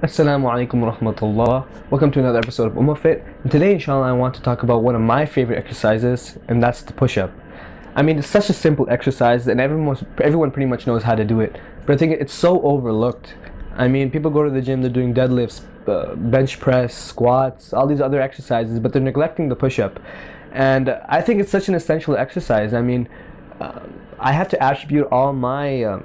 Assalamu Alaikum wa rahmatullah. Welcome to another episode of UmmahFit. And today, inshallah, I want to talk about one of my favorite exercises, and that's the push-up. I mean, it's such a simple exercise, and everyone pretty much knows how to do it. But I think it's so overlooked. I mean, people go to the gym, they're doing deadlifts, bench press, squats, all these other exercises, but they're neglecting the push-up. And I think it's such an essential exercise. I mean, I have to attribute all my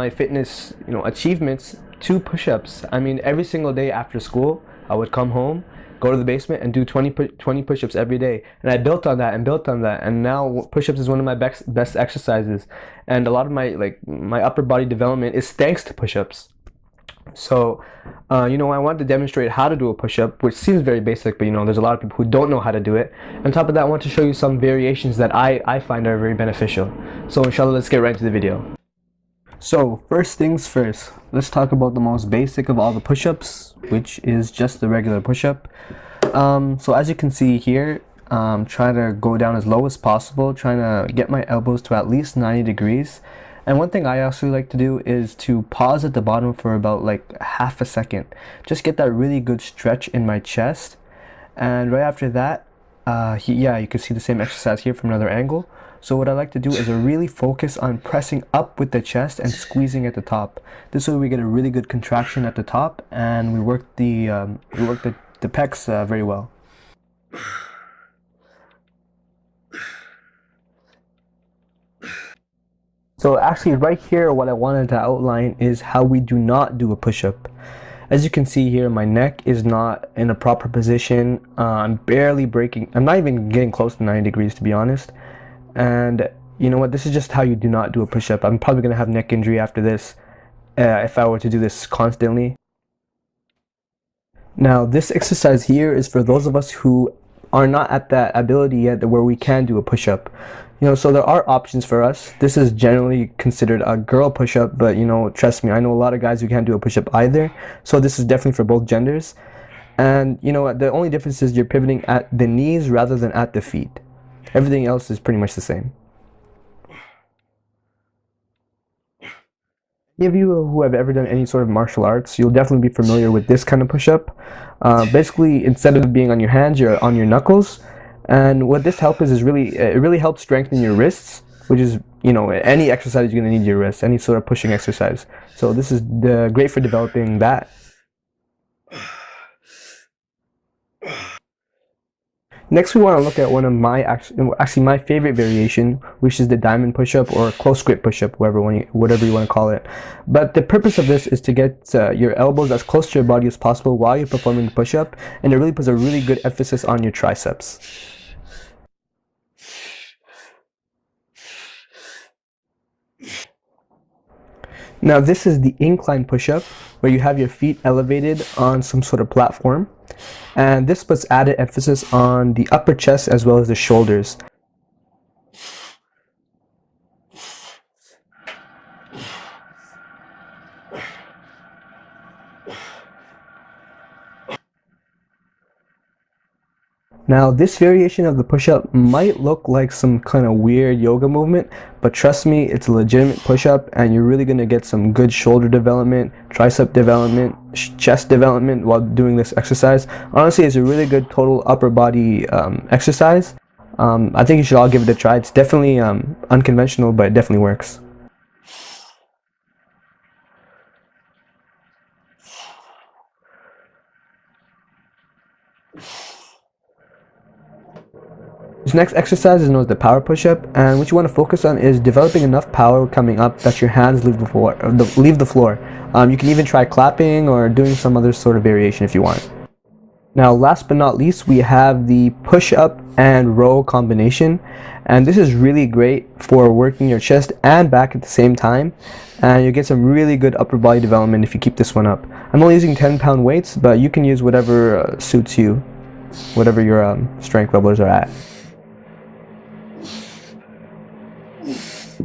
fitness, achievements to push-ups. I mean, every single day after school, I would come home, go to the basement, and do 20 push-ups every day. And I built on that, and now push-ups is one of my best exercises. And a lot of my upper body development is thanks to push-ups. So, I wanted to demonstrate how to do a push-up, which seems very basic, but there's a lot of people who don't know how to do it. On top of that, I want to show you some variations that I find are very beneficial. So, inshallah, let's get right into the video. So, first things first, let's talk about the most basic of all the push-ups, which is just the regular push-up. So as you can see here, try to go down as low as possible, trying to get my elbows to at least 90 degrees. And one thing I also like to do is to pause at the bottom for about half a second. Just get that really good stretch in my chest. And right after that, you can see the same exercise here from another angle. So what I like to do is really focus on pressing up with the chest and squeezing at the top. This way we get a really good contraction at the top, and we work the pecs very well. So actually right here, what I wanted to outline is how we do not do a push-up. As you can see here, my neck is not in a proper position. I'm barely breaking. I'm not even getting close to 90 degrees, to be honest. And you know what, this is just how you do not do a push-up. I'm probably going to have neck injury after this if I were to do this constantly. Now this exercise here is for those of us who are not at that ability yet where we can do a push-up. So there are options for us. This is generally considered a girl push-up, but trust me, I know a lot of guys who can't do a push-up either. So this is definitely for both genders. And the only difference is you're pivoting at the knees rather than at the feet. Everything else is pretty much the same. Any of you who have ever done any sort of martial arts, you'll definitely be familiar with this kind of push-up. Basically, instead of being on your hands, you're on your knuckles. And what this helps is it really helps strengthen your wrists, which is, any exercise you're going to need your wrists, any sort of pushing exercise. So this is great for developing that. Next, we want to look at one of my favorite variation, which is the diamond push-up or close grip push-up, whatever you want to call it. But the purpose of this is to get your elbows as close to your body as possible while you're performing the push-up, and it really puts a really good emphasis on your triceps. Now this is the incline push-up, where you have your feet elevated on some sort of platform. And this puts added emphasis on the upper chest as well as the shoulders. Now this variation of the push-up might look like some kind of weird yoga movement, but trust me, it's a legitimate push-up, and you're really going to get some good shoulder development, tricep development, chest development while doing this exercise. Honestly, it's a really good total upper body exercise. I think you should all give it a try. It's definitely unconventional, but it definitely works. This next exercise is known as the power push-up, and what you want to focus on is developing enough power coming up that your hands leave the floor. You can even try clapping or doing some other sort of variation if you want. Now, last but not least, we have the push-up and row combination, and this is really great for working your chest and back at the same time, and you get some really good upper body development if you keep this one up. I'm only using 10-pound weights, but you can use whatever suits you, whatever your strength levels are at.